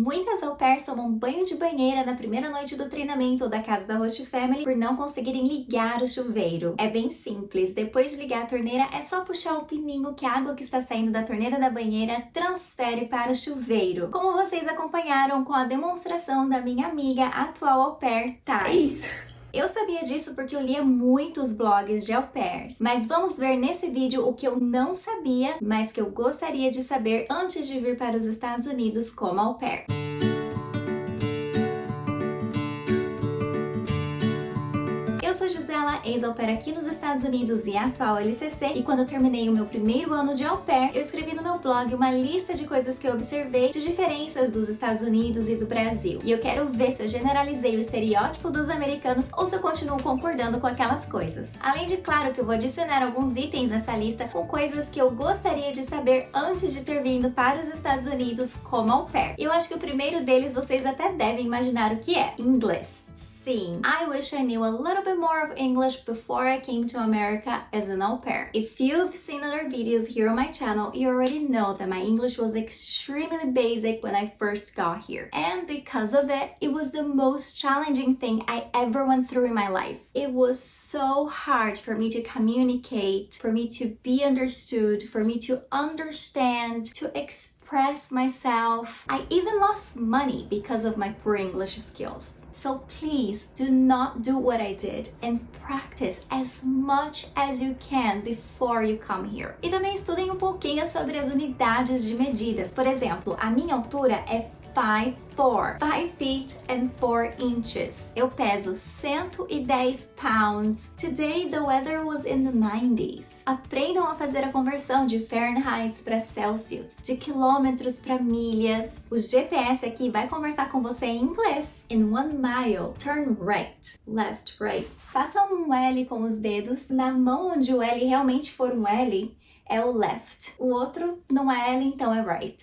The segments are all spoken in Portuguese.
Muitas au pairs tomam banho de banheira na primeira noite do treinamento da casa da Host Family por não conseguirem ligar o chuveiro. É bem simples, depois de ligar a torneira é só puxar o pininho que a água que está saindo da torneira da banheira transfere para o chuveiro. Como vocês acompanharam com a demonstração da minha amiga atual au pair, Thais. Eu sabia disso porque eu lia muitos blogs de au pairs, mas vamos ver nesse vídeo o que eu não sabia, mas que eu gostaria de saber antes de vir para os Estados Unidos como au pair. Eu sou Gisela, ex-au pair aqui nos Estados Unidos e atual LCC, e quando eu terminei o meu primeiro ano de au pair, eu escrevi no meu blog uma lista de coisas que eu observei de diferenças dos Estados Unidos e do Brasil. E eu quero ver se eu generalizei o estereótipo dos americanos ou se eu continuo concordando com aquelas coisas. Além de, claro, que eu vou adicionar alguns itens nessa lista com coisas que eu gostaria de saber antes de ter vindo para os Estados Unidos como au pair. Eu acho que o primeiro deles vocês até devem imaginar o que é: inglês. Sim, I wish I knew a little bit more of English before I came to America as an au pair. If you've seen other videos here on my channel, you already know that my English was extremely basic when I first got here. And because of it, it was the most challenging thing I ever went through in my life. It was so hard for me to communicate, for me to be understood, for me to understand, to express myself. I even lost money because of my poor English skills. So please do not do what I did and practice as much as you can before you come here. E também estudem um pouquinho sobre as unidades de medidas. Por exemplo, a minha altura é 5 feet and 4 inches. Eu peso 110 pounds. Today the weather was in the 90s. Aprendam a fazer a conversão de Fahrenheit para Celsius, de quilômetros para milhas. O GPS aqui vai conversar com você em inglês. In 1 mile, turn right, left, right. Faça um L com os dedos. Na mão onde o L realmente for um L, é o left. O outro não é L, então é right.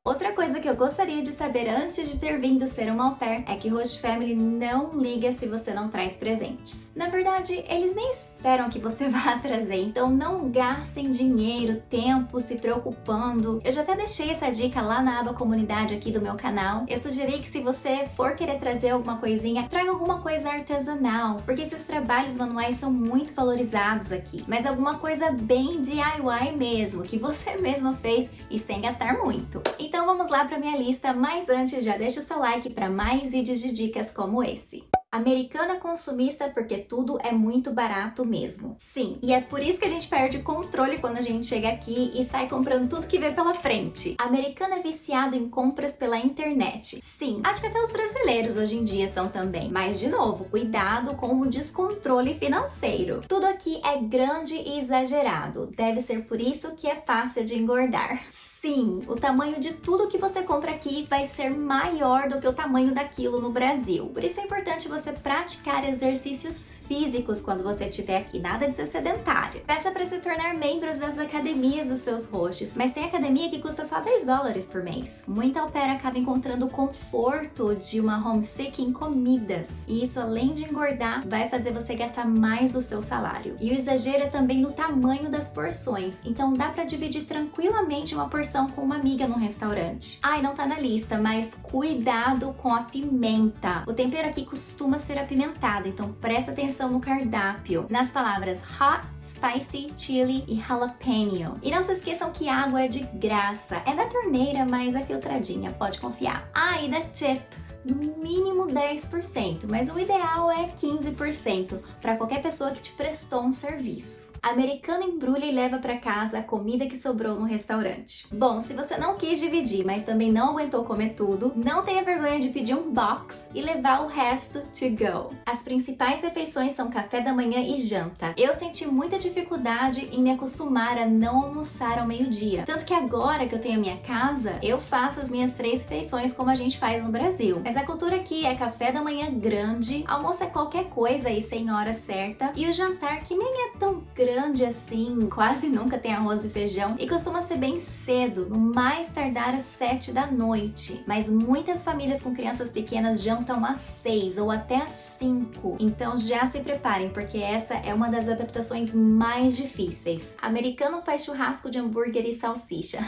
Outra coisa que eu gostaria de saber antes de ter vindo ser uma au pair é que Host Family não liga se você não traz presentes. Na verdade, eles nem esperam que você vá trazer, então não gastem dinheiro, tempo se preocupando. Eu já até deixei essa dica lá na aba comunidade aqui do meu canal. Eu sugeri que se você for querer trazer alguma coisinha, traga alguma coisa artesanal, porque esses trabalhos manuais são muito valorizados aqui. Mas alguma coisa bem DIY mesmo, que você mesmo fez e sem gastar muito. Então vamos lá para minha lista, mas antes já deixa o seu like para mais vídeos de dicas como esse. Americana consumista porque tudo é muito barato mesmo. Sim, e é por isso que a gente perde o controle quando a gente chega aqui e sai comprando tudo que vê pela frente. Americana é viciado em compras pela internet. Sim, acho que até os brasileiros hoje em dia são também. Mas, de novo, cuidado com o descontrole financeiro. Tudo aqui é grande e exagerado. Deve ser por isso que é fácil de engordar. Sim, o tamanho de tudo que você compra aqui vai ser maior do que o tamanho daquilo no Brasil. Por isso é importante você praticar exercícios físicos quando você estiver aqui, nada de ser sedentário. Peça para se tornar membros das academias dos seus hosts, mas tem academia que custa só $10 por mês. Muita au pair acaba encontrando o conforto de uma homesick em comidas, e isso, além de engordar, vai fazer você gastar mais do seu salário. E o exagero é também no tamanho das porções, então dá para dividir tranquilamente uma porção com uma amiga num restaurante. Ai, não tá na lista, mas cuidado com a pimenta. O tempero aqui costuma ser apimentado, então presta atenção no cardápio, nas palavras hot, spicy, chili e jalapeno. E não se esqueçam que a água é de graça, é da torneira, mas é filtradinha, pode confiar. Ah, e da tip, no mínimo 10%, mas o ideal é 15% para qualquer pessoa que te prestou um serviço. A americana embrulha e leva para casa a comida que sobrou no restaurante. Bom, se você não quis dividir, mas também não aguentou comer tudo, não tenha vergonha de pedir um box e levar o resto to go. As principais refeições são café da manhã e janta. Eu senti muita dificuldade em me acostumar a não almoçar ao meio-dia. Tanto que agora que eu tenho a minha casa, eu faço as minhas 3 refeições como a gente faz no Brasil. Mas a cultura aqui é café da manhã grande, almoço é qualquer coisa aí sem hora certa, e o jantar que nem é tão grande assim, quase nunca tem arroz e feijão, e costuma ser bem cedo, no mais tardar às 7 da noite. Mas muitas famílias com crianças pequenas jantam às 6 ou até às 5, então já se preparem, porque essa é uma das adaptações mais difíceis. Americano faz churrasco de hambúrguer e salsicha.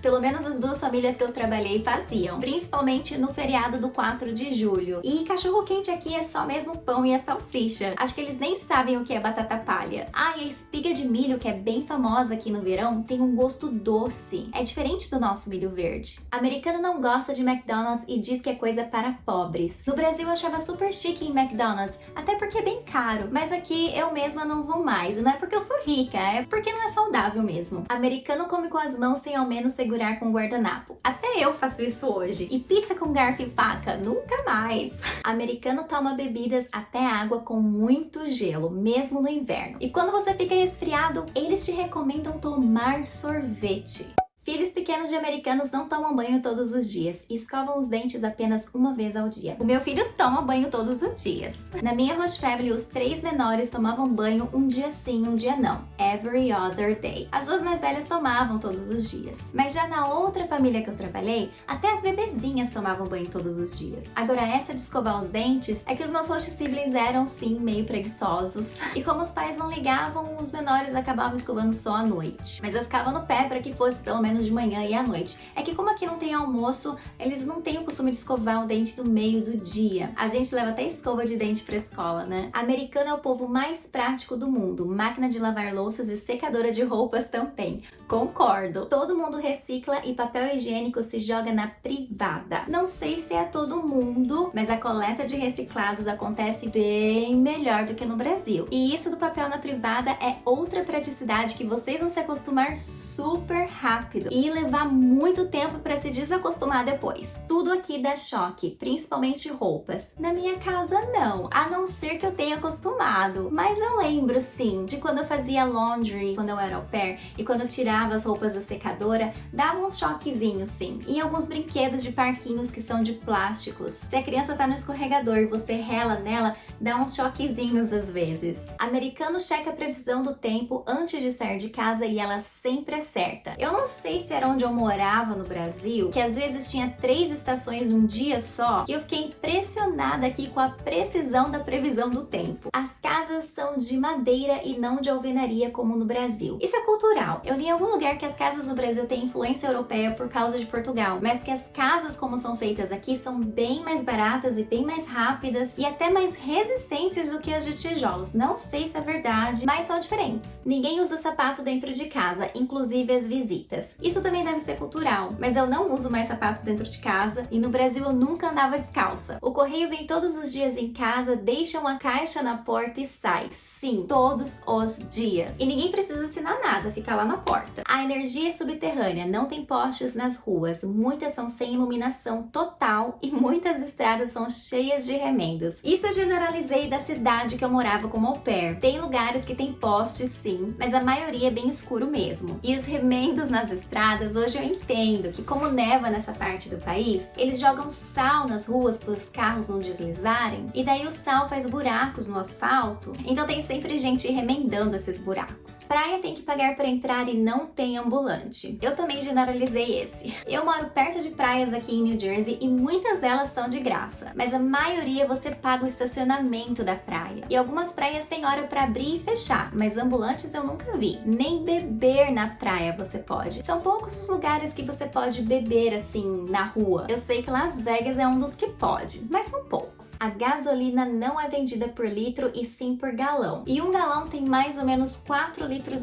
Pelo menos as duas famílias que eu trabalhei faziam, principalmente no feriado do 4 de julho. E cachorro quente aqui é só mesmo o pão e a salsicha. Acho que eles nem sabem o que é batata palha. Ah, e a espiga de milho, que é bem famosa aqui no verão, tem um gosto doce. É diferente do nosso milho verde. Americano não gosta de McDonald's e diz que é coisa para pobres. No Brasil eu achava super chique em McDonald's, até porque é bem caro. Mas aqui eu mesma não vou mais. E não é porque eu sou rica, é porque não é saudável mesmo. Americano come com as mãos sem ao menos segurar com guardanapo. Até eu faço isso hoje. E pizza com garfo e faca? Nunca mais. Americano toma bebidas até água com muito gelo, mesmo no inverno. E quando você fica resfriado, eles te recomendam tomar sorvete. Filhos pequenos de americanos não tomam banho todos os dias e escovam os dentes apenas uma vez ao dia. O meu filho toma banho todos os dias. Na minha host family, os 3 menores tomavam banho um dia sim, um dia não. Every other day. As 2 mais velhas tomavam todos os dias. Mas já na outra família que eu trabalhei, até as bebezinhas tomavam banho todos os dias. Agora, essa de escovar os dentes é que os meus host siblings eram sim meio preguiçosos. E como os pais não ligavam, os menores acabavam escovando só à noite. Mas eu ficava no pé para que fosse pelo menos de manhã e à noite. É que como aqui não tem almoço, eles não têm o costume de escovar o dente no meio do dia. A gente leva até escova de dente pra escola, né? Americano é o povo mais prático do mundo. Máquina de lavar louças e secadora de roupas também. Concordo. Todo mundo recicla e papel higiênico se joga na privada. Não sei se é todo mundo, mas a coleta de reciclados acontece bem melhor do que no Brasil. E isso do papel na privada é outra praticidade que vocês vão se acostumar super rápido e levar muito tempo para se desacostumar depois. Tudo aqui dá choque, principalmente roupas. Na minha casa não, a não ser que eu tenha acostumado. Mas eu lembro sim de quando eu fazia laundry, quando eu era au pair, e quando eu tirava as roupas da secadora, dava uns choquezinhos sim. E alguns brinquedos de parquinhos que são de plásticos. Se a criança tá no escorregador e você rela nela, dá uns choquezinhos às vezes. Americano checa a previsão do tempo antes de sair de casa e ela sempre acerta. Eu não sei se era onde eu morava no Brasil, que às vezes tinha 3 estações num dia só, que eu fiquei impressionada aqui com a precisão da previsão do tempo. As casas são de madeira e não de alvenaria como no Brasil. Isso é cultural. Eu li em algum lugar que as casas no Brasil têm influência europeia por causa de Portugal, mas que as casas como são feitas aqui são bem mais baratas e bem mais rápidas e até mais resistentes do que as de tijolos. Não sei se é verdade, mas são diferentes. Ninguém usa sapato dentro de casa, inclusive as visitas. Isso também deve ser cultural, mas eu não uso mais sapato dentro de casa e no Brasil eu nunca andava descalça. O correio vem todos os dias em casa, deixa uma caixa na porta e sai. Sim, todos os dias. E ninguém precisa assinar nada, fica lá na porta. A energia é subterrânea, não tem postes nas ruas, muitas são sem iluminação total e muitas estradas são cheias de remendos. Isso eu generalizei da cidade que eu morava como au pair. Tem lugares que tem postes sim, mas a maioria é bem escuro mesmo. E os remendos nas estradas, hoje eu entendo que como neva nessa parte do país, eles jogam sal nas ruas para os carros não deslizarem, e daí o sal faz buracos no asfalto, então tem sempre gente remendando esses buracos. Praia tem que pagar para entrar e não tem ambulante. Eu também generalizei esse. Eu moro perto de praias aqui em New Jersey e muitas delas são de graça, mas a maioria você paga o estacionamento da praia. E algumas praias têm hora para abrir e fechar, mas ambulantes eu nunca vi. Nem beber na praia você pode. São poucos os lugares que você pode beber assim na rua. Eu sei que Las Vegas é um dos que pode, mas são poucos. A gasolina não é vendida por litro e sim por galão. E um galão tem mais ou menos 4,5 litros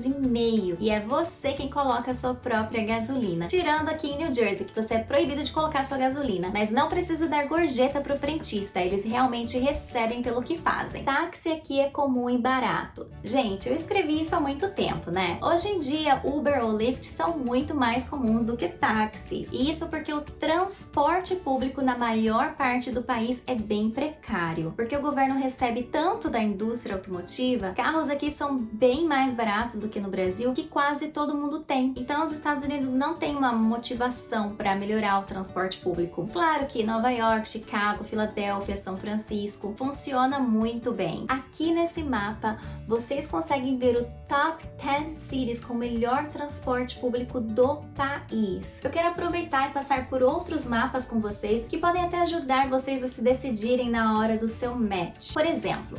e é você quem coloca a sua própria gasolina. Tirando aqui em New Jersey, que você é proibido de colocar sua gasolina, mas não precisa dar gorjeta pro frentista, eles realmente recebem pelo que fazem. Táxi aqui é comum e barato. Gente, eu escrevi isso há muito tempo, né? Hoje em dia, Uber ou Lyft são muito mais comuns do que táxis. E isso porque o transporte público na maior parte do país é bem precário. Porque o governo recebe tanto da indústria automotiva, carros aqui são bem mais baratos do que no Brasil, que quase todo mundo tem. Então os Estados Unidos não têm uma motivação para melhorar o transporte público. Claro que Nova York, Chicago, Filadélfia, São Francisco funciona muito bem. Aqui nesse mapa, vocês conseguem ver o Top 10 Cities com o melhor transporte público do país. Eu quero aproveitar e passar por outros mapas com vocês que podem até ajudar vocês a se decidirem na hora do seu match. Por exemplo,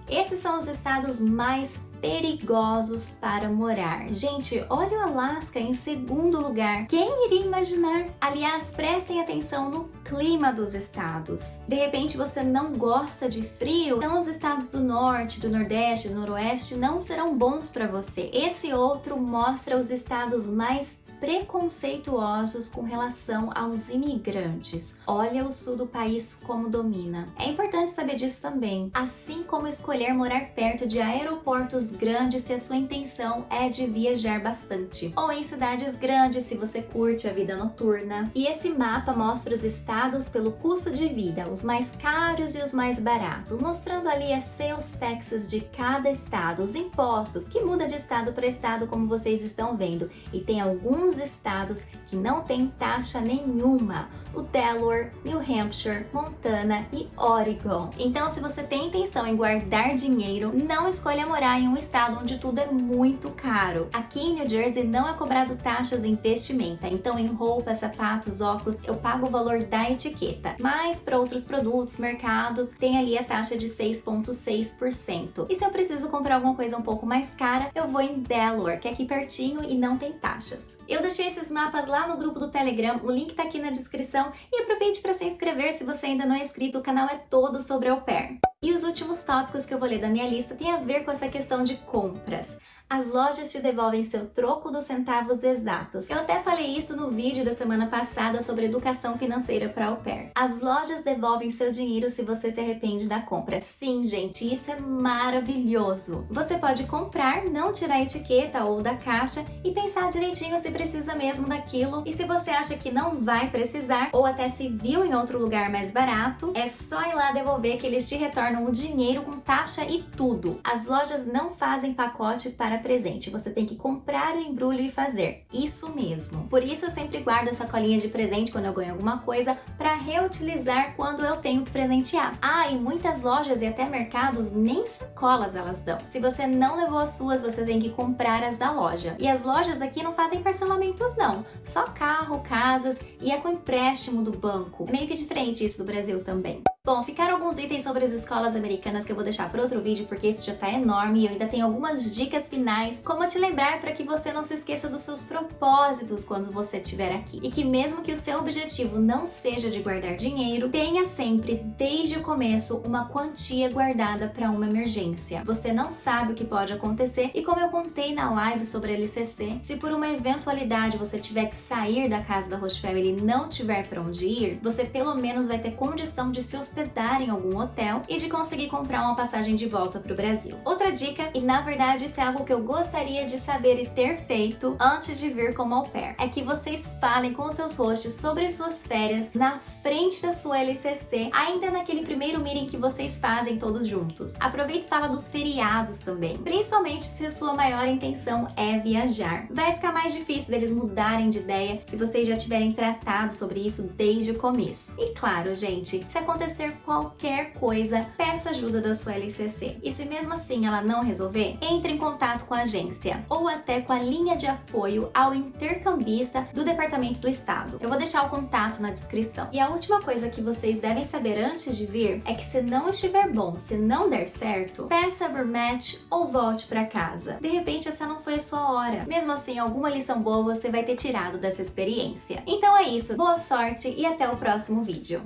esses são os estados mais perigosos para morar. Gente, olha o Alasca em segundo lugar. Quem iria imaginar? Aliás, prestem atenção no clima dos estados. De repente você não gosta de frio, então os estados do norte, do nordeste, do noroeste não serão bons para você. Esse outro mostra os estados mais preconceituosos com relação aos imigrantes. Olha o sul do país como domina. É importante saber disso também, assim como escolher morar perto de aeroportos grandes se a sua intenção é de viajar bastante, ou em cidades grandes se você curte a vida noturna. E esse mapa mostra os estados pelo custo de vida, os mais caros e os mais baratos, mostrando ali as sales taxes de cada estado, os impostos, que muda de estado para estado, como vocês estão vendo, e tem alguns estados que não tem taxa nenhuma: o Delaware, New Hampshire, Montana e Oregon. Então, se você tem intenção em guardar dinheiro, não escolha morar em um estado onde tudo é muito caro. Aqui em New Jersey não é cobrado taxas em vestimenta, então em roupas, sapatos, óculos eu pago o valor da etiqueta. Mas para outros produtos, mercados, tem ali a taxa de 6,6%. E se eu preciso comprar alguma coisa um pouco mais cara, eu vou em Delaware, que é aqui pertinho e não tem taxas. Eu deixei esses mapas lá no grupo do Telegram, o link tá aqui na descrição, e aproveite para se inscrever se você ainda não é inscrito, o canal é todo sobre au pair. E os últimos tópicos que eu vou ler da minha lista tem a ver com essa questão de compras. As lojas te devolvem seu troco dos centavos exatos. Eu até falei isso no vídeo da semana passada sobre educação financeira para au pair. As lojas devolvem seu dinheiro se você se arrepende da compra. Sim, gente, isso é maravilhoso. Você pode comprar, não tirar a etiqueta ou da caixa e pensar direitinho se precisa mesmo daquilo. E se você acha que não vai precisar ou até se viu em outro lugar mais barato, é só ir lá devolver que eles te retornam o dinheiro com taxa e tudo. As lojas não fazem pacote para presente, você tem que comprar o embrulho e fazer. Isso mesmo. Por isso eu sempre guardo sacolinhas de presente quando eu ganho alguma coisa para reutilizar quando eu tenho que presentear. Ah, e muitas lojas e até mercados nem sacolas elas dão. Se você não levou as suas, você tem que comprar as da loja. E as lojas aqui não fazem parcelamentos não, só carro, casas e é com empréstimo do banco. É meio que diferente isso do Brasil também. Bom, ficaram alguns itens sobre as escolas americanas que eu vou deixar para outro vídeo porque esse já tá enorme e eu ainda tenho algumas dicas finais, como te lembrar para que você não se esqueça dos seus propósitos quando você estiver aqui. E que mesmo que o seu objetivo não seja de guardar dinheiro, tenha sempre, desde o começo, uma quantia guardada para uma emergência. Você não sabe o que pode acontecer e como eu contei na live sobre a LCC, se por uma eventualidade você tiver que sair da casa da Host Family e não tiver para onde ir, você pelo menos vai ter condição de se hospedar em algum hotel e de conseguir comprar uma passagem de volta para o Brasil. Outra dica, e na verdade isso é algo que eu gostaria de saber e ter feito antes de vir como au pair, é que vocês falem com os seus hosts sobre suas férias na frente da sua LCC, ainda naquele primeiro meeting que vocês fazem todos juntos. Aproveita e fala dos feriados também, principalmente se a sua maior intenção é viajar. Vai ficar mais difícil deles mudarem de ideia se vocês já tiverem tratado sobre isso desde o começo. E claro, gente, se acontecer qualquer coisa, peça ajuda da sua LCC. E se mesmo assim ela não resolver, entre em contato com a agência ou até com a linha de apoio ao intercambista do Departamento do Estado. Eu vou deixar o contato na descrição. E a última coisa que vocês devem saber antes de vir é que se não estiver bom, se não der certo, peça rematch ou volte para casa. De repente essa não foi a sua hora. Mesmo assim, alguma lição boa você vai ter tirado dessa experiência. Então é isso, boa sorte e até o próximo vídeo.